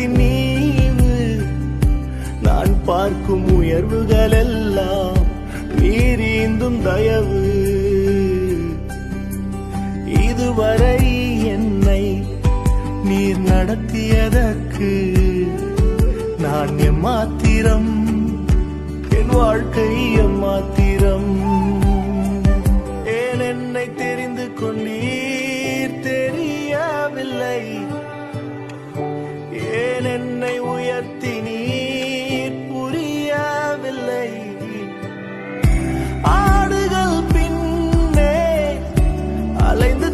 வானத்தின் நீவு. நான் பார்க்கும் உயர்வுகள் எல்லாம் மீறிந்தும் தயவு. இதுவரை என்னை நீர் நடத்தியதற்கு நான் எம்மாத்திரம், என் வாழ்க்கை எம்மாத்திரம். ஏன் என்னை தெரிந்து கொண்டீர் தெரியவில்லை, ஏன் என்னை உயர்த்தினீர் புரியவில்லை. ஆடுகள் பின்னே அலைந்து